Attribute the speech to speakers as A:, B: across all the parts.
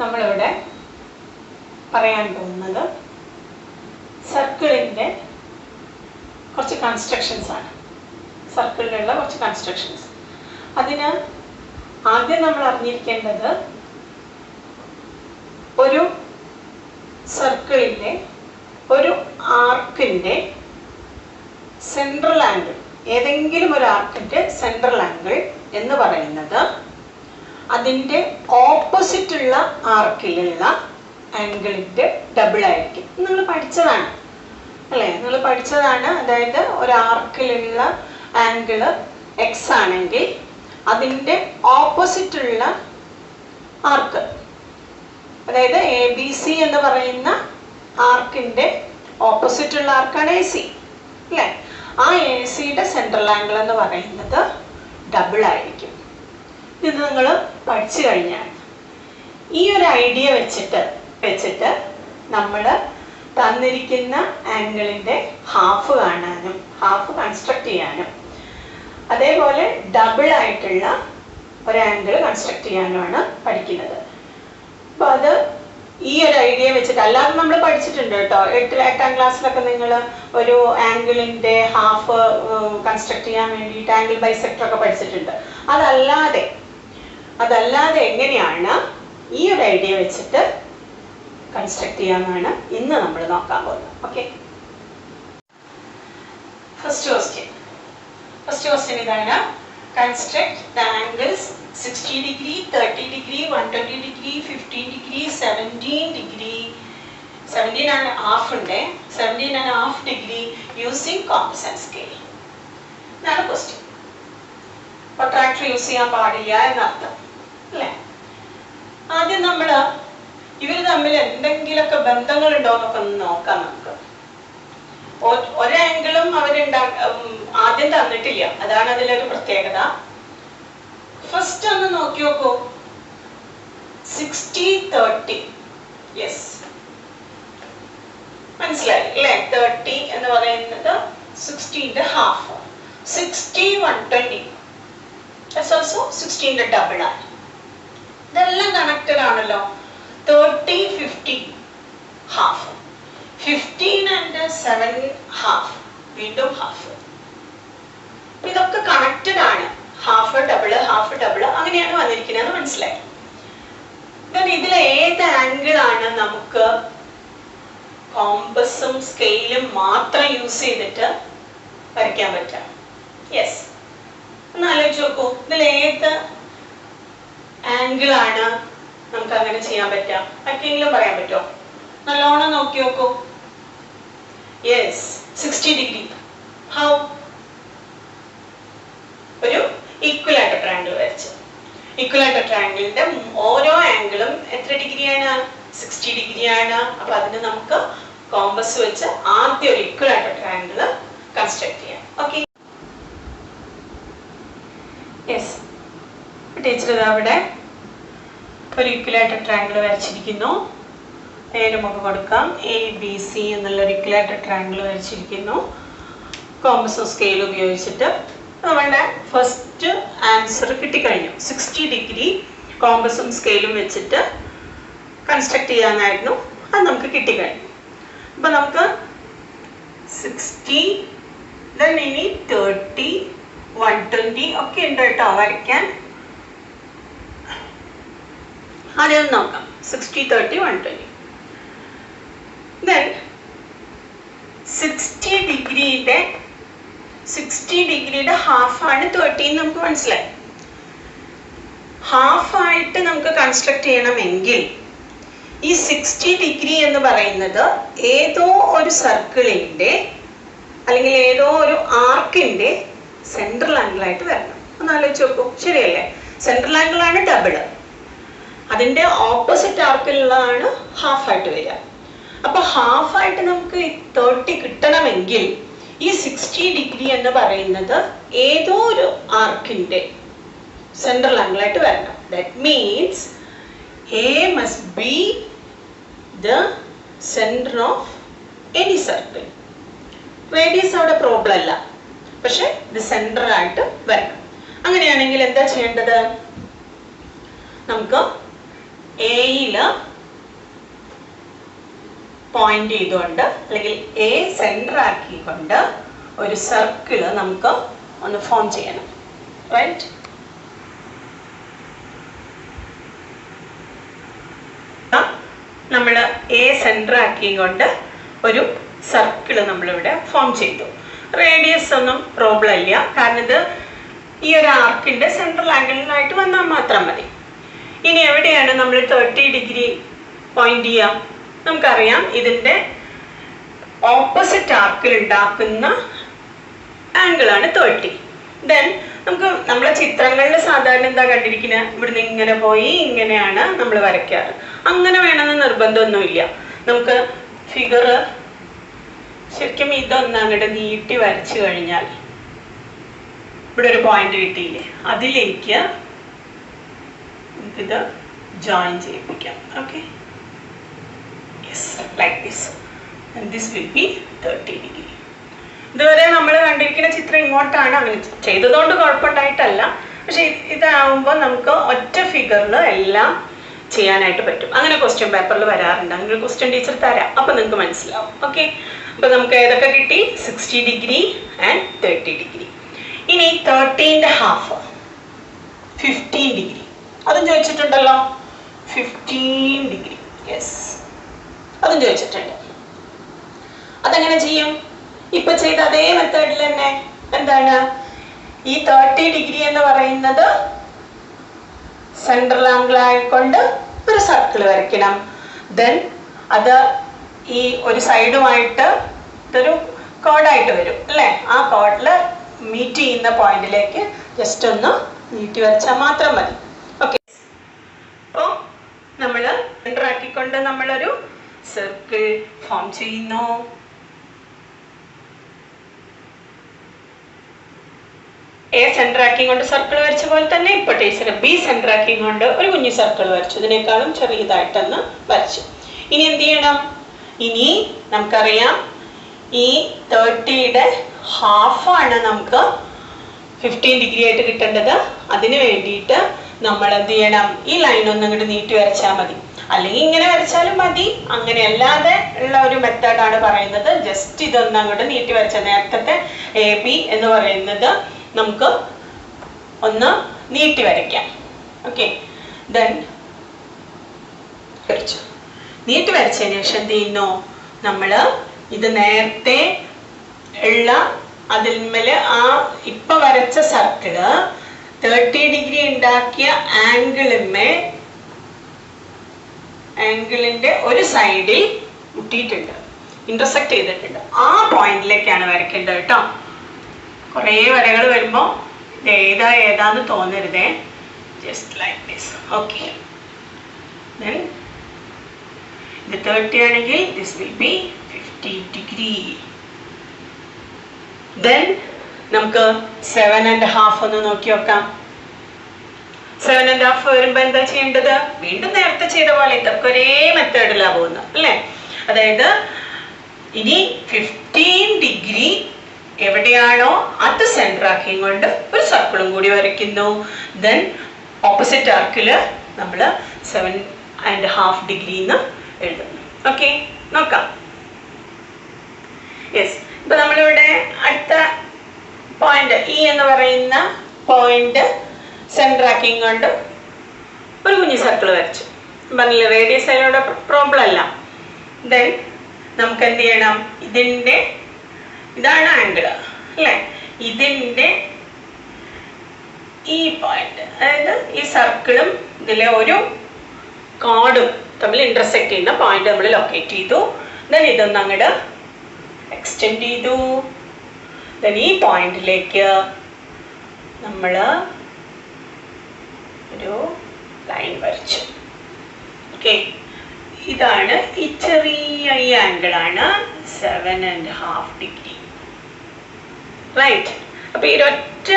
A: നമ്മളിവിടെ പറയാൻ പോകുന്നത് സർക്കിളിൻ്റെ കുറച്ച് കൺസ്ട്രക്ഷൻസ് ആണ്. സർക്കിളിലുള്ള കുറച്ച് കൺസ്ട്രക്ഷൻസ്. അതിന് ആദ്യം നമ്മൾ അറിഞ്ഞിരിക്കേണ്ടത് ഒരു സർക്കിളിൻ്റെ ഒരു ആർക്കിൻ്റെ സെൻട്രൽ ആംഗിൾ, ഏതെങ്കിലും ഒരു ആർക്കിൻ്റെ സെൻട്രൽ ആംഗിൾ എന്ന് പറയുന്നത് അതിൻ്റെ ഓപ്പോസിറ്റുള്ള ആർക്കിലുള്ള ആംഗിളിൻ്റെ ഡബിൾ ആയിരിക്കും. നിങ്ങൾ പഠിച്ചതാണ് അല്ലേ? നിങ്ങൾ പഠിച്ചതാണ്. അതായത് ഒരു ആർക്കിലുള്ള ആംഗിള് എക്സ് ആണെങ്കിൽ അതിൻ്റെ ഓപ്പോസിറ്റുള്ള ആർക്ക്, അതായത് എ ബി സി എന്ന് പറയുന്ന ആർക്കിൻ്റെ ഓപ്പോസിറ്റുള്ള ആർക്കാണ് എ സി അല്ലേ? ആ എ സിയുടെ സെൻട്രൽ ആംഗിൾ എന്ന് പറയുന്നത് ഡബിൾ ആയിരിക്കും. ഇത് നിങ്ങൾ പഠിച്ചു കഴിഞ്ഞാൽ ഈ ഒരു ഐഡിയ വെച്ചിട്ട് നമ്മൾ തന്നിരിക്കുന്ന ആംഗിളിൻ്റെ ഹാഫ് കാണാനും ഹാഫ് കൺസ്ട്രക്ട് ചെയ്യാനും അതേപോലെ ഡബിൾ ആയിട്ടുള്ള ഒരു ആംഗിൾ കൺസ്ട്രക്ട് ചെയ്യാനുമാണ് പഠിക്കുന്നത്. അപ്പോൾ അത് ഈ ഒരു ഐഡിയ വെച്ചിട്ട്, അല്ലാതെ നമ്മൾ പഠിച്ചിട്ടുണ്ട് കേട്ടോ. 8ാം ക്ലാസ്സിലൊക്കെ നിങ്ങൾ ഒരു ആംഗിളിൻ്റെ ഹാഫ് കൺസ്ട്രക്ട് ചെയ്യാൻ വേണ്ടിയിട്ട് ആംഗിൾ ബൈസെക്ടർ ഒക്കെ പഠിച്ചിട്ടുണ്ട്. അതല്ലാതെ എങ്ങനെയാണ് ഈ ഒരു ഐഡിയ വെച്ചിട്ട് കൺസ്ട്രക്ട് ചെയ്യാമെന്നാണ് ഇന്ന് നമ്മൾ നോക്കാൻ പോകുന്നത്. ഓക്കെ, ഫസ്റ്റ് ക്വസ്റ്റ്യൻ ഇതാണ്. Construct the angles 60 degree, 30 degree, 120 degree, 15 degree, 17 degree, 17.5 ഉണ്ട്, 17.5 degree using compass and scale. ഇതാണ് ക്വസ്റ്റ്യൻ. പ്രൊട്രാക്ടർ യൂസ് ചെയ്യാൻ പാടില്ല എന്നർത്ഥം അല്ലേ? ആദ്യം നമ്മൾ ഇവർ തമ്മിൽ എന്തെങ്കിലുമൊക്കെ ബന്ധങ്ങളുണ്ടോ എന്നൊക്കെ ഒന്ന് നോക്കാം. നമുക്ക് ഒരാംഗിളും ആദ്യം തന്നിട്ടില്ല. അതാണ് അതിലൊരു പ്രത്യേകത. ഫസ്റ്റ് ഒന്ന് നോക്കി നോക്കൂ. 60-30, യെസ്, മനസ്സിലായി അല്ലേ? 30 എന്ന് പറയുന്നത് 60ന്റെ ഹാഫ്. 60-120, that's also 60ന്റെ ഡബിൾ ആണ്. ഇതെല്ലാം കണക്റ്റഡ് ആണല്ലോ. 30-50 ഹാഫ്, 15 and 7 ഹാഫ്, വീണ്ടും ഹാഫ്. ഇതൊക്കെ കണക്റ്റഡ് ആണ്. ഹാഫ് ഡബിൾ അങ്ങനെയാണ് വന്നിരിക്കുന്നത്, മനസ്സിലായി? ഇതിൽ ഏത് ആംഗിൾ ആണ് നമുക്ക് കോമ്പസും സ്കെയിലും മാത്രം യൂസ് ചെയ്തിട്ട് വരയ്ക്കാൻ പറ്റുക? യെസ്, ഒന്ന് ആലോചിച്ച് നോക്കൂ. ഇതിൽ ഏത് ആംഗിൾ ആണ് നമുക്ക് അങ്ങനെ ചെയ്യാൻ പറ്റുക? ആർക്കെങ്കിലും പറയാൻ പറ്റുമോ? നല്ലോണം നോക്കി നോക്കൂ. Yes, 60 degree. ഹൗ? ഒരു ഈക്വലായിട്ട് ട്രയാങ്കിൾ വരച്ച്, ഈക്വലായിട്ട് ട്രയാങ്കിളിന്റെ ഓരോ ആംഗിളും എത്ര ഡിഗ്രിയാണ്? 60 ഡിഗ്രിയാണ്. അപ്പൊ അതിന് നമുക്ക് കോമ്പസ് വെച്ച് ആദ്യം ഒരു ഈക്വലായിട്ട് ട്രയാങ്കിൾ കൺസ്ട്രക്ട് ചെയ്യാം. ഓക്കെ, യെസ്, ടീച്ചർ അവിടെ ഒരു ഈക്വലായിട്ട് ട്രയാങ്കിൾ വരച്ചിരിക്കുന്നു. പേര് നമുക്ക് കൊടുക്കാം. ABC എന്നുള്ളൊരു ഈക്വലായിട്ട് ട്രയാങ്കിൾ വരച്ചിരിക്കുന്നു. കോമ്പസും സ്കെയിലും ഉപയോഗിച്ചിട്ട് നമ്മളുടെ ഫസ്റ്റ് ആൻസർ കിട്ടിക്കഴിഞ്ഞു. 60 ഡിഗ്രി കോമ്പസും സ്കെയിലും വെച്ചിട്ട് കൺസ്ട്രക്ട് ചെയ്യാനായിരുന്നു. അത് നമുക്ക് കിട്ടിക്കഴിഞ്ഞു. അപ്പം നമുക്ക് 60, then ഇനി 30, 120 ഒക്കെ ഉണ്ട് കേട്ടോ വരയ്ക്കാൻ. ആദ്യം നോക്കാം. 60, 30, 120. then 60 ഡിഗ്രിയുടെ ഹാഫാണ് 30 എന്ന് നമുക്ക് മനസ്സിലായി. ഹാഫായിട്ട് നമുക്ക് കൺസ്ട്രക്ട് ചെയ്യണമെങ്കിൽ ഈ 60 ഡിഗ്രി എന്ന് പറയുന്നത് ഏതോ ഒരു സർക്കിളിൻ്റെ അല്ലെങ്കിൽ ഏതോ ഒരു ആർക്കിൻ്റെ സെൻട്രൽ ആംഗിളായിട്ട് വരണം. ഒന്ന് ആലോചിച്ച് നോക്കൂ, ശരിയല്ലേ? സെൻട്രൽ ആംഗിളാണ് ഡബിൾ, അതിൻ്റെ ഓപ്പോസിറ്റ് ആർക്കിലുള്ളതാണ് ഹാഫായിട്ട് വരിക. അപ്പോൾ ഹാഫായിട്ട് നമുക്ക് 30 കിട്ടണമെങ്കിൽ ഈ 60 ഡിഗ്രി എന്ന് പറയുന്നത് ഏതോ ഒരു ആർക്കിൻ്റെ സെൻട്രൽ ആംഗിളായിട്ട് വരണം. That means A must be the center of any circle. Radius അവിടെ പ്രോബ്ലം അല്ല, പക്ഷെ ഇത് സെൻട്രൽ ആയിട്ട് വരണം. അങ്ങനെയാണെങ്കിൽ എന്താ ചെയ്യേണ്ടത്? നമുക്ക് എയിൽ പോയിന്റ് ചെയ്തുകൊണ്ട് അല്ലെങ്കിൽ എ സെന്റർ ആക്കിക്കൊണ്ട് ഒരു സർക്കിൾ നമുക്ക് ഒന്ന് ഫോം ചെയ്യണം. റൈറ്റ്? നമ്മൾ എ സെന്റർ ആക്കിക്കൊണ്ട് ഒരു സർക്കിൾ നമ്മളിവിടെ ഫോം ചെയ്തു. റേഡിയസ് ഒന്നും പ്രോബ്ലം ഇല്ല, കാരണം ഇത് ഈ ഒരു ആർക്കിന്റെ സെൻട്രൽ ആംഗിളിലായിട്ട് വന്നാൽ മാത്രം മതി. ഇനി എവിടെയാണ് നമ്മൾ 30 ഡിഗ്രി പോയിന്റ് ചെയ്യാം? നമുക്കറിയാം ഇതിന്റെ ഓപ്പോസിറ്റ് ആർക്കിൽ ഉണ്ടാക്കുന്ന ആംഗിളാണ് 30. ദെൻ നമുക്ക് നമ്മളെ ചിത്രങ്ങളിൽ സാധാരണ എന്താ കണ്ടിരിക്കുന്നത്, ഇവിടുന്ന് ഇങ്ങനെ പോയി ഇങ്ങനെയാണ് നമ്മൾ വരയ്ക്കാറ്. അങ്ങനെ വേണമെന്ന് നിർബന്ധമൊന്നുമില്ല. നമുക്ക് ഫിഗർ ശരിക്കും ഇതൊന്ന് അങ്ങോട്ട് നീട്ടി വരച്ചു കഴിഞ്ഞാൽ ഇവിടെ ഒരു പോയിന്റ് കിട്ടിയില്ലേ, അതിലേക്ക് ഇത് ജോയിൻ ചെയ്യിപ്പിക്കാം. Okay, yes, like this. And this will be 30 degree. ഇതുവരെ നമ്മൾ കണ്ടിരിക്കുന്ന ചിത്രം ഇങ്ങോട്ടാണ്. അങ്ങനെ ചെയ്തതുകൊണ്ട് കുഴപ്പമുണ്ടായിട്ടല്ല, പക്ഷെ ഇതാവുമ്പോൾ നമുക്ക് ഒറ്റ ഫിഗറിൽ എല്ലാം ചെയ്യാനായിട്ട് പറ്റും. അങ്ങനെ ക്വസ്റ്റ്യൻ പേപ്പറിൽ വരാറുണ്ട്. അങ്ങനെ ക്വസ്റ്റ്യൻ ടീച്ചർ തരാം, അപ്പം നിങ്ങൾക്ക് മനസ്സിലാവും. ഓക്കെ, അപ്പം നമുക്ക് ഏതൊക്കെ കിട്ടി? 60 ഡിഗ്രി ആൻഡ് 30 ഡിഗ്രി. ഇനി 30.5 15 ഡിഗ്രി, അതും ചോദിച്ചിട്ടുണ്ടല്ലോ. 15 ഡിഗ്രി, യെസ്, അതും ചോദിച്ചിട്ടുണ്ട്. അതെങ്ങനെ ചെയ്യും? ഇപ്പൊ ചെയ്ത അതേ മെത്തേഡിൽ തന്നെ. എന്താണ് ഈ 30 ഡിഗ്രി എന്ന് പറയുന്നത്? സെൻട്രൽ ആംഗിൾ ആയിക്കൊണ്ട് ഒരു സർക്കിൾ വരയ്ക്കണം. ദെൻ അത് ഈ ഒരു സൈഡുമായിട്ട് ഇതൊരു കോഡായിട്ട് വരും അല്ലേ? ആ കോഡിൽ മീറ്റ് ചെയ്യുന്ന പോയിന്റിലേക്ക് ജസ്റ്റ് ഒന്ന് നീട്ടി വരച്ചാൽ മാത്രം മതി. ഓക്കെ, അപ്പോൾ നമ്മൾ സെൻറ്റർ ആക്കിക്കൊണ്ട് നമ്മളൊരു സർക്കിൾ ഫോം ചെയ്യുന്നു. എ സെൻറ്റർ ആക്കിക്കൊണ്ട് സർക്കിൾ വരച്ച പോലെ തന്നെ ഇപ്പോൾ ടീച്ചർ ബി സെൻറ്റർ ആക്കിക്കൊണ്ട് ഒരു കുഞ്ഞു സർക്കിൾ വരച്ചു. ഇതിനേക്കാളും ചെറിയതായിട്ടൊന്ന് വരച്ചു. ഇനി എന്ത് ചെയ്യണം? ഇനി നമുക്കറിയാം ഈ 30യുടെ ഹാഫാണ് നമുക്ക് 15 ഡിഗ്രി ആയിട്ട് കിട്ടേണ്ടത്. അതിന് വേണ്ടിയിട്ട് നമ്മൾ എന്ത് ചെയ്യണം? ഈ ലൈൻ ഒന്നും ഇങ്ങോട്ട് നീട്ടി വരച്ചാൽ മതി, അല്ലെങ്കിൽ ഇങ്ങനെ വരച്ചാലും മതി. അങ്ങനെ അല്ലാതെ ഉള്ള ഒരു മെത്തേഡാണ് പറയുന്നത്. ജസ്റ്റ് ഇതൊന്നും അങ്ങോട്ട് നീട്ടി വരച്ച നേരത്തെ AB എന്ന് പറയുന്നത് നമുക്ക് ഒന്ന് നീട്ടി വരയ്ക്കാം. ഓക്കെ, ദെൻ വരച്ചു. നീട്ടി വരച്ചതിന് ശേഷം എന്ത് ചെയ്യുന്നു? നമ്മൾ ഇത് നേരത്തെ ഉള്ള അതിന്മേല് ആ ഇപ്പൊ വരച്ച സർക്കിള് 30 ഡിഗ്രി ഉണ്ടാക്കിയ ആംഗിളിന്റെ ഒരു സൈഡിൽ മുട്ടിയിട്ടുണ്ട്, ഇന്റർസെക്ട് ചെയ്തിട്ടുണ്ട്. ആ പോയിന്റിലേക്കാണ് വരയ്ക്കേണ്ടത് കേട്ടോ. കുറേ വരകൾ വരുമ്പോൾ ഇത് ഏതാന്ന് തോന്നരുതേ. Just like this. Okay, then ഇത് 30 ആണെങ്കിൽ this will be 50 degree. Then നമുക്ക് 7.5 ഒന്ന് നോക്കി നോക്കാം. 7.5 വരുമ്പോൾ എന്താ ചെയ്യേണ്ടത്? വീണ്ടും നേരത്തെ ചെയ്ത പോലെ ഇതൊക്കെ ഒരേ മെത്തേഡിലാണ് പോകുന്നത് അല്ലേ? അതായത് ഇനി 15 ഡിഗ്രി എവിടെയാണോ അത് സെൻറ്റർ ആക്കിയും കൊണ്ട് ഒരു സർക്കിളും കൂടി വരയ്ക്കുന്നു. ദെൻ ഓപ്പോസിറ്റ് ആർക്കിൽ നമ്മൾ 7.5 ഡിഗ്രി എന്ന് എഴുതുന്നു. ഓക്കെ, നോക്കാം. യെസ്, ഇപ്പൊ നമ്മളിവിടെ അടുത്ത പോയിന്റ് ഇ എന്ന് പറയുന്ന പോയിന്റ് സെൻറ്റർ ആക്കിയും കൊണ്ട് ഒരു കുഞ്ഞു സർക്കിൾ വരച്ചു. പറഞ്ഞില്ല, റേഡിയസ് അതിലൂടെ പ്രോബ്ലം അല്ല. ദെൻ നമുക്ക് എന്ത് ചെയ്യണം? ഇതിൻ്റെ ഇതാണ് ആംഗിൾ അല്ലേ? ഇതിൻ്റെ ഈ പോയിന്റ്, അതായത് ഈ സർക്കിളും ഇതിലെ ഒരു കോഡും തമ്മിൽ ഇന്റർസെക്ട് ചെയ്യുന്ന പോയിന്റ് നമ്മൾ ലൊക്കേറ്റ് ചെയ്തു. ദെൻ ഇതൊന്ന് അങ്ങോട്ട് എക്സ്റ്റെൻഡ് ചെയ്തു. ദെൻ ഈ പോയിന്റിലേക്ക് നമ്മൾ ഒരു ലൈൻ വരച്ചു. ഓക്കെ, ഇതാണ് ഈ ചെറിയ ഈ ആംഗിളാണ് 7.5 ഡിഗ്രി. റൈറ്റ്? അപ്പൊ ഈ ഒറ്റ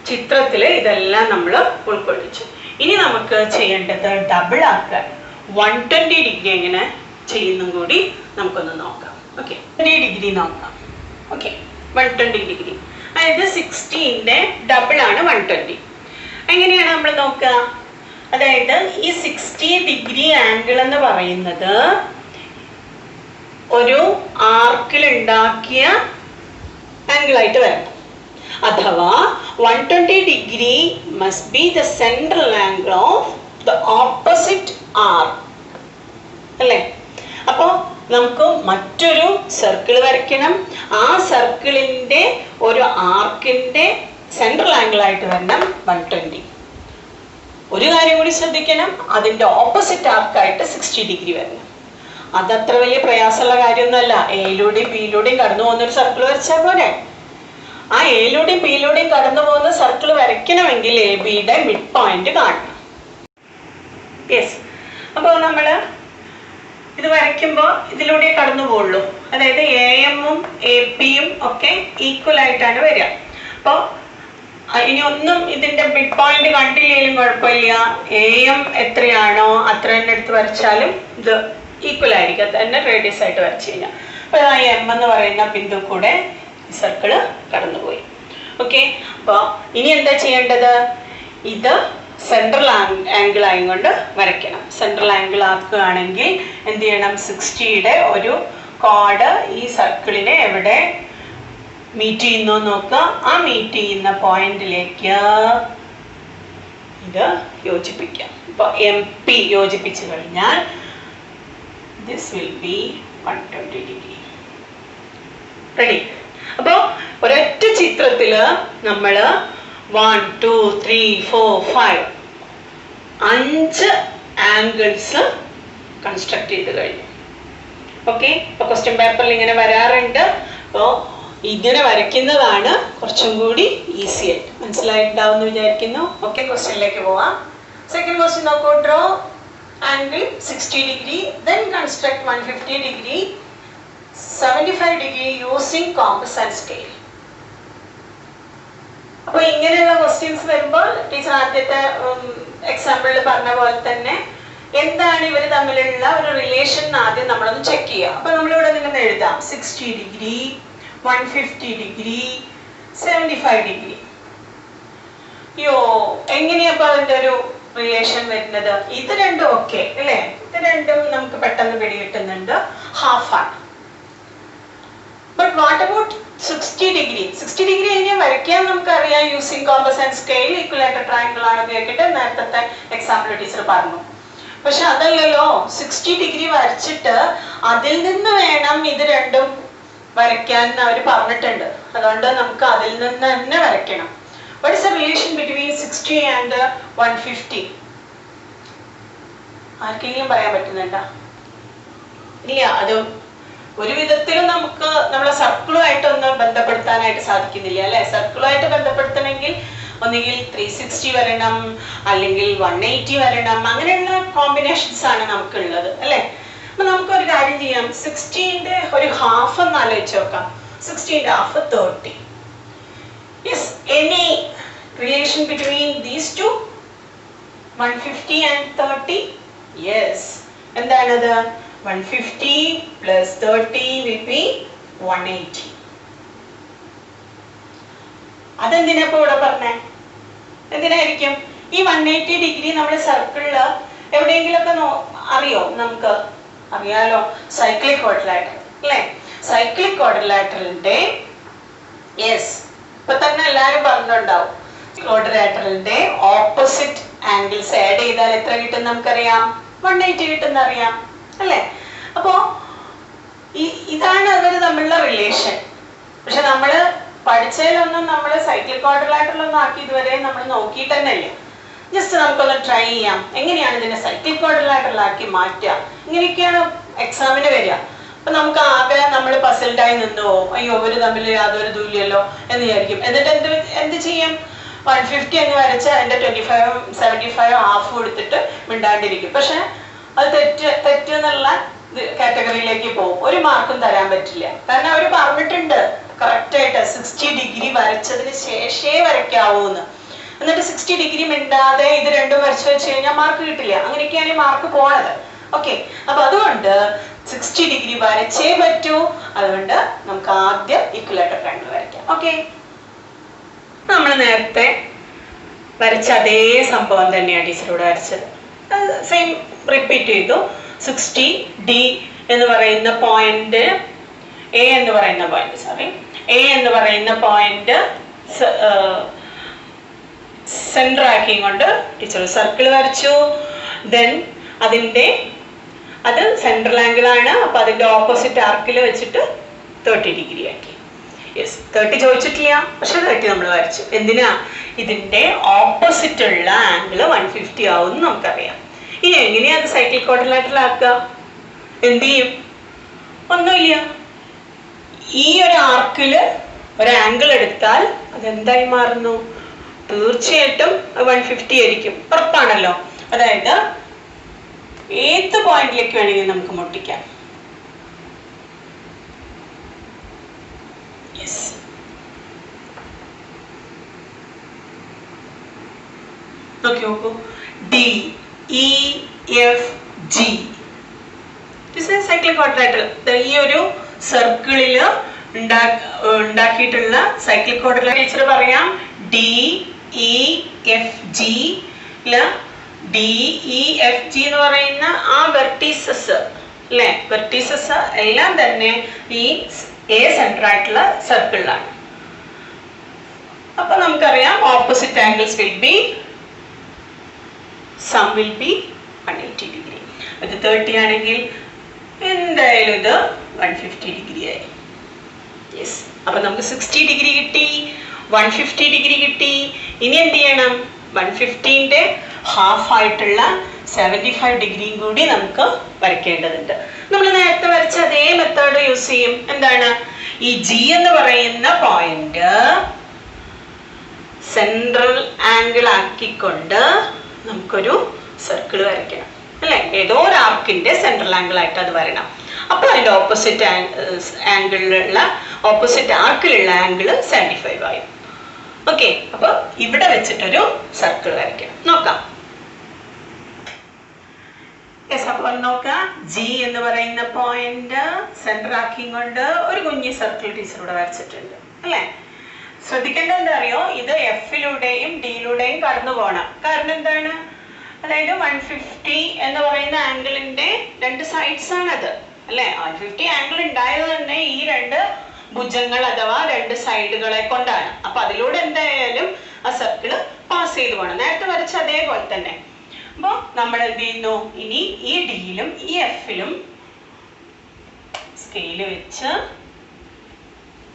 A: ചിത്രത്തിൽ ഇതെല്ലാം നമ്മൾ ഉൾക്കൊള്ളിച്ചു. ഇനി നമുക്ക് ചെയ്യേണ്ടത് ഡബിൾ ആക്കാൻ 120 ഡിഗ്രി എങ്ങനെ ചെയ്യുന്നും കൂടി നമുക്കൊന്ന് നോക്കാം. ഓക്കെ, 30 ഡിഗ്രി നോക്കാം. ഓക്കെ, 120 ഡിഗ്രി, അതായത് 60ന്റെ ഡബിൾ ആണ് 120. എങ്ങനെയാണ് നമ്മൾ നോക്കുക? അതായത് ഈ 60 ഡിഗ്രി ആംഗിൾ എന്ന് പറയുന്നത് ഒരു ആർക്കിൽ ഉണ്ടാക്കിയ ആംഗിൾ ആയിട്ട് വരണം. അഥവാ 120 degree must be the central angle of the opposite ആർക്ക് അല്ലേ? അപ്പോ നമുക്ക് മറ്റൊരു സർക്കിൾ വരയ്ക്കണം. ആ സർക്കിളിന്റെ ഒരു ആർക്കിന്റെ സെൻട്രൽ ആംഗിൾ ആയിട്ട് വരണം 120. ഒരു കാര്യം കൂടി ശ്രദ്ധിക്കണം, അതിന്റെ ഓപ്പോസിറ്റ് ആർക്കായിട്ട് 60 ഡിഗ്രി വരണം. അതത്ര വലിയ പ്രയാസമുള്ള കാര്യമൊന്നുമല്ല. എയിലൂടെയും ബിയിലൂടെയും കടന്നു പോകുന്ന ഒരു സർക്കിൾ വരച്ചാൽ പോരെ. ആ എയിലൂടെയും ബിയിലൂടെയും കടന്നു പോകുന്ന സർക്കിൾ വരയ്ക്കണമെങ്കിൽ എ ബിയുടെ മിഡ് പോയിന്റ് കാണണം. യെസ്, അപ്പോൾ നമ്മൾ ഇത് വരയ്ക്കുമ്പോൾ ഇതിലൂടെ കടന്നു പോകുള്ളൂ. അതായത് എ എമ്മും എ പിയും ഒക്കെ ഈക്വൽ ആയിട്ടാണ് വരിക. അപ്പോൾ ഇനി ഒന്നും ഇതിന്റെ മിഡ് പോയിന്റ് കണ്ടില്ലെങ്കിലും കുഴപ്പമില്ല. എ എം എത്രയാണോ അത്ര തന്നെ എടുത്ത് വരച്ചാലും ഇത് ഈക്വൽ ആയിരിക്കും. അത് തന്നെ റേഡിയസ് ആയിട്ട് വരച്ചു കഴിഞ്ഞാൽ അപ്പോൾ ആ എം എന്ന് പറയുന്ന ബിന്ദു കൂടെ ഈ സർക്കിള് കടന്നുപോയി. ഓക്കെ, അപ്പോൾ ഇനി എന്താ ചെയ്യേണ്ടത്? ഇത് സെൻട്രൽ ആംഗിൾ ആയിക്കൊണ്ട് വരയ്ക്കണം. സെൻട്രൽ ആംഗിൾ ആക്കുകയാണെങ്കിൽ എന്ത് ചെയ്യണം? 60യുടെ ഒരു കോഡ് ഈ സർക്കിളിനെ എവിടെ മീറ്റ് ചെയ്യുന്നു നോക്കുക. ആ മീറ്റ് ചെയ്യുന്ന പോയിന്റിലേക്ക് ഇത് യോജിപ്പിക്കാം. ഇപ്പൊ MP യോജിപ്പിച്ചു കഴിഞ്ഞാൽ this will be 120 degree. Ready? അപ്പോ ഒരൊറ്റ ചിത്രത്തില് നമ്മള് 1 2 3 4 5 5 ആംഗിൾസ് കൺസ്ട്രക്ട് ചെയ്ത് കഴിഞ്ഞു. ഓക്കെ, ഇപ്പൊ ക്വസ്റ്റ്യൻ പേപ്പറിൽ ഇങ്ങനെ വരാറുണ്ട്. അപ്പോ ഇങ്ങനെ വരയ്ക്കുന്നതാണ് കുറച്ചും കൂടി ഈസി ആയിട്ട്. മനസ്സിലായിട്ടുണ്ടാവും എന്ന് വിചാരിക്കുന്നു. ഓക്കെ, ക്വസ്റ്റ്യനിലേക്ക് പോവാം. സെക്കൻഡ് ക്വസ്റ്റ്യൻ നോക്കൂ. Draw angle 60 degree, then construct 150 degree, 75 degree using compass and scale. അപ്പോൾ ഇങ്ങനെയുള്ള ക്വസ്റ്റ്യൻസ് വരുമ്പോൾ ടീച്ചർ ആദ്യത്തെ എക്സാമ്പിളിൽ പറഞ്ഞ പോലെ തന്നെ എന്താണ് ഇവർ തമ്മിലുള്ള ഒരു റിലേഷൻ ആദ്യം നമ്മളൊന്ന് ചെക്ക് ചെയ്യുക. അപ്പൊ നമ്മളിവിടെ നിന്ന് എഴുതാം 60 ഡിഗ്രി, 150 ഡിഗ്രി, 75 ഡിഗ്രി. യോ, എങ്ങനെയപ്പോ അതിന്റെ ഒരു റിലേഷൻ വരുന്നത്? ഇത് രണ്ടും ഓക്കെ അല്ലേ? ഇത് രണ്ടും നമുക്ക് പെട്ടെന്ന് പിടികിട്ടുന്നുണ്ട്, ഹാഫ് ആണ്. But what about 60 degree? 60 degree എങ്ങനെ വരയ്ക്കാൻ നമുക്കറിയാം. Using compass and scale, equilateral triangle ആണ് ഉപയോഗിച്ചിട്ട് നേരത്തെ എക്സാമ്പിൾ ടീച്ചർ പറഞ്ഞു. പക്ഷെ അതല്ലല്ലോ, 60 ഡിഗ്രി വരച്ചിട്ട് അതിൽ നിന്ന് വേണം ഇത് രണ്ടും വരയ്ക്കാൻ അവർ പറഞ്ഞിട്ടുണ്ട്. അതുകൊണ്ട് നമുക്ക് അതിൽ നിന്ന് തന്നെ വരയ്ക്കണം. What is the relation between 60 and 150? ആർക്കെങ്കിലും പറയാൻ പറ്റുന്നുണ്ടോ? ഇല്ല, അത് ഒരു വിധത്തിലും നമുക്ക് നമ്മളെ സർക്കിളുമായിട്ടൊന്ന് ബന്ധപ്പെടുത്താനായിട്ട് സാധിക്കുന്നില്ല അല്ലെ? സർക്കിളുമായിട്ട് ബന്ധപ്പെടുത്തണമെങ്കിൽ ഒന്നുകിൽ 360 വരണം, അല്ലെങ്കിൽ 180 വരണം. അങ്ങനെയുള്ള കോമ്പിനേഷൻസ് ആണ് നമുക്കുള്ളത് അല്ലെ? അപ്പൊ നമുക്കൊരു കാര്യം ചെയ്യാം. 60ന്റെ ഒരു ഹാഫ് ഒന്ന് ആലോചിച്ച് നോക്കാം. 60ന്റെ half 30. Is any relation between these two? 150 and 30? Yes. എന്താണത്? 150 plus 30 will be 180. അതെന്തിനാ ഇപ്പൊ ഇവിടെ പറഞ്ഞേ? എന്തിനായിരിക്കും ഈ 180 ഡിഗ്രി നമ്മുടെ സർക്കിളില് എവിടെയെങ്കിലൊക്കെ അറിയോ? നമുക്ക് അറിയാലോ, സൈക്ലിക് ക്വാഡ്രിലാറ്ററൽ അല്ലേ? സൈക്ലിക് ക്വാഡ്രിലാറ്ററലിന്റെ യെസ് ഇപ്പൊ തന്നെ എല്ലാരും പറഞ്ഞിട്ടുണ്ടാവും. ക്വാഡ്രിലാറ്ററലിന്റെ ഓപ്പോസിറ്റ് ആംഗിൾസ് ആഡ് ചെയ്താൽ എത്ര കിട്ടും നമുക്കറിയാം? 180 കിട്ടുന്ന അറിയാം അല്ലേ? അപ്പോ ഇതാണ് അവർ തമ്മിലുള്ള റിലേഷൻ. പക്ഷെ നമ്മള് പഠിച്ചതിലൊന്നും നമ്മൾ സൈക്ലിക് ക്വാഡ്രിലാറ്ററലൊന്നും ആക്കി ഇതുവരെ നമ്മൾ നോക്കിയിട്ട് തന്നെ ഇല്ല. ജസ്റ്റ് നമുക്കൊന്ന് ട്രൈ ചെയ്യാം, എങ്ങനെയാണ് ഇതിനെ സൈക്ലിക് ക്വാഡ്രിലാറ്ററലാക്കി മാറ്റുക. ഇങ്ങനെയൊക്കെയാണ് എക്സാമിന് വരിക. അപ്പൊ നമുക്ക് ആകെ നമ്മൾ പസിൽഡായി നിന്ന് പോകും. അയ്യോ, ഇവര് തമ്മിൽ യാതൊരു ഇതുമില്ലല്ലോ എന്ന് വിചാരിക്കും. എന്നിട്ട് എന്ത് ചെയ്യും? 150 എന്ന് വരച്ച അതിന്റെ 25 75 ഹാഫ് കൊടുത്തിട്ട് മിണ്ടാണ്ടിരിക്കും. പക്ഷെ അത് തെറ്റ് എന്നുള്ള കാറ്റഗറിയിലേക്ക് പോകും. ഒരു മാർക്കും തരാൻ പറ്റില്ല. കാരണം അവർ പറഞ്ഞിട്ടുണ്ട് കറക്റ്റ് ആയിട്ട് 60 ഡിഗ്രി വരച്ചതിന് ശേഷേ വരയ്ക്കാവൂന്ന്. എന്നിട്ട് 60 ഡിഗ്രി മിണ്ടാതെ ഇത് രണ്ടും വരച്ചു വെച്ച് കഴിഞ്ഞാൽ മാർക്ക് കിട്ടില്ല. അങ്ങനെയൊക്കെയാണ് ഈ മാർക്ക് പോണത്. ഓക്കെ, അപ്പൊ അതുകൊണ്ട് 60 ഡിഗ്രി വരച്ചേ പറ്റൂ. അതുകൊണ്ട് നമുക്ക് ആദ്യം ഈക്വലേറ്റർ ട്രയാങ്കിൾ വരയ്ക്കാം. ഓക്കെ, നമ്മൾ നേരത്തെ വരച്ച അതേ സംഭവം തന്നെയാണ് ടീച്ചർ ഇവിടെ വരച്ചത്. സെയിം റിപ്പീറ്റ് ചെയ്തു. 60 D എന്ന് പറയുന്ന പോയിന്റ് എ എന്ന് പറയുന്ന പോയിന്റ് സെന്റർ ആക്കിയും ടീച്ചർ സർക്കിൾ വരച്ചു. ദെൻ അത് സെൻട്രൽ ആംഗിൾ ആണ്. അപ്പൊ അതിന്റെ ഓപ്പോസിറ്റ് ആർക്കിൽ വെച്ചിട്ട് 30 ഡിഗ്രി ആക്കി. യെസ്, 30 ചോദിച്ചിട്ടില്ല, പക്ഷെ 30 നമ്മൾ വരച്ചു. എന്തിനാ? ഇതിന്റെ ഓപ്പോസിറ്റ് ഉള്ള ആംഗിൾ 150 ആവും നമുക്കറിയാം. ഇനി എങ്ങനെയാ അത് സൈക്ലിക് ക്വാഡ്രിലാറ്ററൽ ആക്കുക? എന്ത് ചെയ്യും? ഒന്നുമില്ല, ഈ ഒരു ആർക്കില് ഒരു ആംഗിൾ എടുത്താൽ അതെന്തായി മാറുന്നു? തീർച്ചയായിട്ടും 150 ആയിരിക്കും, ഉറപ്പാണല്ലോ. അതായത് ഏത് പോയിന്റിലേക്ക് വേണമെങ്കിലും നമുക്ക് മുട്ടിക്കാം. നോക്കൂ, DEFG സൈക്ലിക് ക്വാഡ്രിലാറ്ററൽ. ഈ ഒരു സർക്കിളില് ഉണ്ടാക്കിയിട്ടുള്ള സൈക്ലിക് ക്വാഡ്രിലാറ്ററൽ ടീച്ചർ പറയാം. DEFG എന്ന് പറയുന്ന ആ വെർട്ടീസസ് അല്ലെ, വെർട്ടീസസ് എല്ലാം തന്നെ ഈ എ സെന്റർ ആയിട്ടുള്ള സർക്കിളിലാണ്. അപ്പൊ നമുക്കറിയാം opposite angles will be will be 180 degree. ഇത് 30 ആണെങ്കിൽ എന്തായാലും ഇത് 150 ഡിഗ്രി ആയി. യെസ്, അപ്പൊ നമുക്ക് 60 ഡിഗ്രി കിട്ടി, 150 ഡിഗ്രി കിട്ടി. ഇനി എന്ത് ചെയ്യണം? 150ന്റെ ഹാഫ് ആയിട്ടുള്ള 75 ഡിഗ്രിയും കൂടി നമുക്ക് വരയ്ക്കേണ്ടതുണ്ട്. നമ്മൾ നേരത്തെ വരച്ച അതേ മെത്തേഡ് യൂസ് ചെയ്യും. എന്താണ്? ഈ G എന്ന് പറയുന്ന പോയിന്റ് സെൻട്രൽ ആംഗിൾ ആക്കിക്കൊണ്ട് നമുക്കൊരു സർക്കിൾ വരയ്ക്കണം അല്ലെ. ഏതോ ഒരു ആർക്കിന്റെ സെൻട്രൽ ആംഗിൾ ആയിട്ട് അത് വരണം. അപ്പൊ അതിന്റെ ഓപ്പോസിറ്റ് ആർക്കിലുള്ള ആംഗിൾ 75 ആയി. ഓക്കെ, അപ്പൊ ഇവിടെ വെച്ചിട്ടൊരു സർക്കിൾ വരയ്ക്കണം. നോക്കാം. അപ്പോൾ നോക്കാം, G എന്ന് പറയുന്ന പോയിന്റ് സെന്റർ ആക്കിക്കൊണ്ട് ഒരു കുഞ്ഞി സർക്കിൾ ടീച്ചർ ഇവിടെ വരച്ചിട്ടുണ്ട് അല്ലെ. ശ്രദ്ധിക്കേണ്ടത് എന്താ അറിയോ? ഇത് എഫിലൂടെയും ഡിയിലൂടെയും കടന്നു പോകണം. കാരണം എന്താണ്? അതായത് 150 എന്ന് പറയുന്ന ആംഗിളിന്റെ രണ്ട് സൈഡ്സ് ആണത് അല്ലെ. 150 ആംഗിൾ ഉണ്ടായത് തന്നെ ഈ രണ്ട് ഭുജങ്ങൾ അഥവാ രണ്ട് സൈഡുകളെ കൊണ്ടാണ്. അപ്പൊ അതിലൂടെ എന്തായാലും ആ സർക്കിള് പാസ് ചെയ്ത് പോകണം. നേരത്തെ വരച്ച അതേപോലെ തന്നെ. അപ്പൊ നമ്മൾ എന്ത് ചെയ്യുന്നു? ഇനി ഈ ഡിയിലും ഈ എഫിലും സ്കെയില് വെച്ച്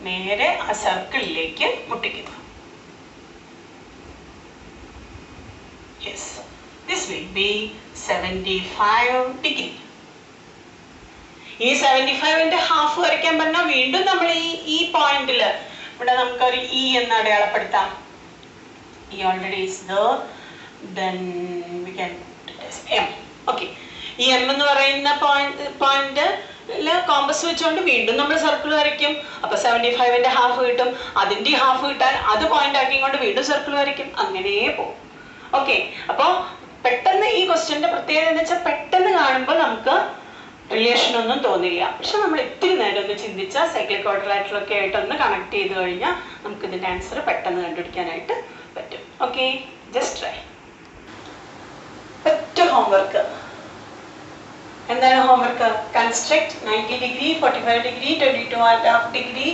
A: നേരെ ആ സർക്കിളിലേക്ക് മുട്ടിക്കുന്നു. Yes, this will be 75 degree. ഈ 75ന്റെ ഹാഫ് വരയ്ക്കാൻ പറഞ്ഞാൽ വീണ്ടും നമ്മൾ ഈ പോയിന്റില് ഇവിടെ നമുക്കൊരു ഇ എന്ന് അടയാളപ്പെടുത്താം. E already is there, then we can put it as M. Okay, ഈ M എന്ന് പറയുന്ന പോയിന്റ് കോമ്പസ് വെച്ചുകൊണ്ട് വീണ്ടും നമ്മൾ സർക്കിൾ വരയ്ക്കും. അപ്പൊ 75ന്റെ ഹാഫ് കിട്ടും. അതിന്റെ ഹാഫ് കിട്ടാൻ അത് പോയിന്റ് ആക്കിക്കൊണ്ട് വീണ്ടും സർക്കിൾ വരയ്ക്കും. അങ്ങനെ പോകും. ഓക്കെ, അപ്പൊ പെട്ടെന്ന് ഈ ക്വസ്റ്റ്യന്റെ പ്രത്യേകത എന്ന് വെച്ചാൽ പെട്ടെന്ന് കാണുമ്പോൾ നമുക്ക് റിലേഷൻ ഒന്നും തോന്നില്ല. പക്ഷെ നമ്മൾ ഇത്തിരി നേരം ഒന്ന് ചിന്തിച്ചാൽ സൈക്ലിക് ക്വാഡ്രിലാറ്ററൽ ഒക്കെ ആയിട്ട് ഒന്ന് കണക്ട് ചെയ്ത് കഴിഞ്ഞാൽ നമുക്ക് ഇതിന്റെ ആൻസർ പെട്ടെന്ന് കണ്ടുപിടിക്കാനായിട്ട് പറ്റും. Okay, just try. ഒറ്റ ഹോംവർക്ക്. എന്താണ് homework? Construct 90 degree, 45 degree, 22.5 degree,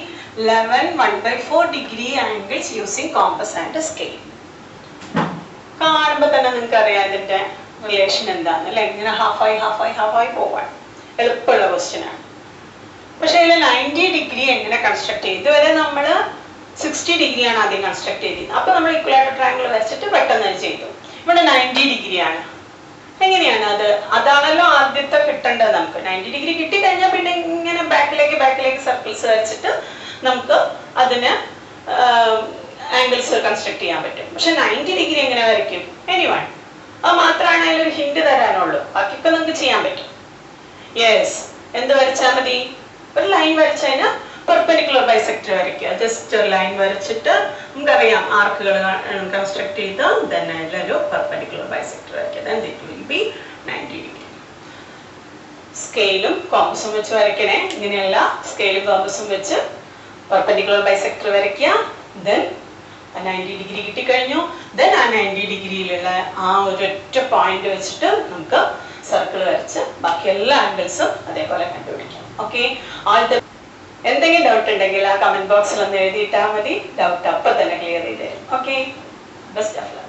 A: 11, 1/4 degree angles using compass and scale. കാണുമ്പോൾ തന്നെ നിങ്ങൾക്ക് അറിയാം ഇതിന്റെ റിലേഷൻ എന്താന്ന് അല്ലെ. ഇങ്ങനെ ഹാഫായി പോവാൻ എളുപ്പമുള്ള ക്വസ്റ്റ്യൻ ആണ്. പക്ഷെ ഇതിൽ 90 ഡിഗ്രി എങ്ങനെ കൺസ്ട്രക്ട് ചെയ്യും? ഇതുവരെ നമ്മൾ 60 ഡിഗ്രിയാണ് ആദ്യം കൺസ്ട്രക്ട് ചെയ്തത്. അപ്പൊ നമ്മൾ ഇക്വലാറ്റർ ട്രയാങ്കിൾ വരച്ചിട്ട് പെട്ടെന്ന് ചെയ്തു. ഇവിടെ 90 ഡിഗ്രിയാണ്. എങ്ങനെയാണ് അത്? അതാണല്ലോ ആദ്യത്തെ കിട്ടേണ്ടത് നമുക്ക്. 90 ഡിഗ്രി കിട്ടിക്കഴിഞ്ഞാൽ പിന്നെ ഇങ്ങനെ ബാക്കിലേക്ക് സർക്കിൾസ് വരച്ചിട്ട് നമുക്ക് അതിന് ആംഗിൾസ് കൺസ്ട്രക്ട് ചെയ്യാൻ പറ്റും. പക്ഷെ 90 ഡിഗ്രി എങ്ങനെ വരയ്ക്കും? എനിവൺ? അത് മാത്രമാണ് അതിലൊരു ഹിന്റ് തരാനുള്ളൂ. ബാക്കിയൊക്കെ നമുക്ക് ചെയ്യാൻ പറ്റും. യെസ്, എന്ത് വരച്ചാൽ മതി? ഒരു ലൈൻ വരച്ചതിന് പെർപെൻഡിക്കുലർ ബൈസെക്ടർ വരയ്ക്കുക. ജസ്റ്റ് ഒരു ലൈൻ വരച്ചിട്ട് നമുക്കറിയാം ആർക്കുകൾ കൺസ്ട്രക്ട് ചെയ്ത് തന്നെ ഒരു പെർപെൻഡിക്കുലർ ബൈസെക്ടർ വരയ്ക്കുക. then it will be 90 degree. സ്കെയിലും കോമ്പസും വെച്ച് വരയ്ക്കണേ. ഇങ്ങനെയല്ല, സ്കെയിലും കോമ്പസും വെച്ച് പെർപെൻഡിക്കുലർ ബൈസെക്ടർ വരയ്ക്കുക. then 90 ഡിഗ്രി കിട്ടിക്കഴിഞ്ഞു. then ആ 90 ഡിഗ്രിയിലുള്ള ആ ഒരൊറ്റ പോയിന്റ് വെച്ചിട്ട് നമുക്ക് സർക്കിൾ വരച്ച് ബാക്കി എല്ലാ ആംഗിൾസും അതേപോലെ കണ്ടുപിടിക്കാം. ഓക്കെ, എന്തെങ്കിലും ഡൗട്ട് ഉണ്ടെങ്കിൽ ആ കമന്റ് ബോക്സിൽ ഒന്ന് എഴുതിയിട്ടാൽ മതി. ഡൗട്ട് അപ്പം തന്നെ ക്ലിയർ ചെയ്ത് തരും. Okay, best of luck.